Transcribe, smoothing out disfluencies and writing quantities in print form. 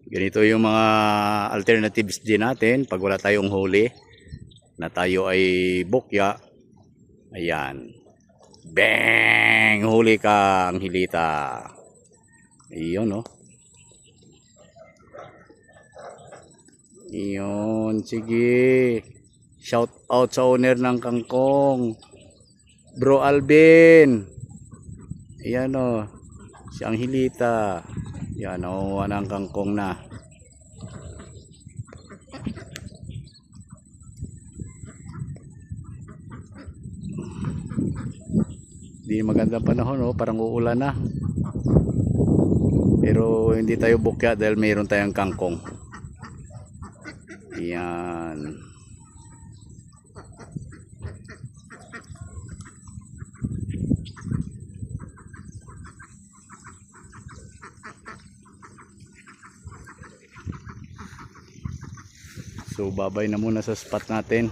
Ganito yung mga alternatives din natin pag wala tayong huli na tayo ay bukya. Ayan. Bang! Huli ka ang hilita. Iyon, no? Iyon, sige. Shout out sa owner ng kangkong. Bro Alvin. Ayan, no? Siyang hilita. Yan, nakuha ng kangkong na. Di magandang panahon, no? Parang uulan na. Pero hindi tayo bukya dahil mayroon tayong kangkong. Yan. So babay na muna sa spot natin.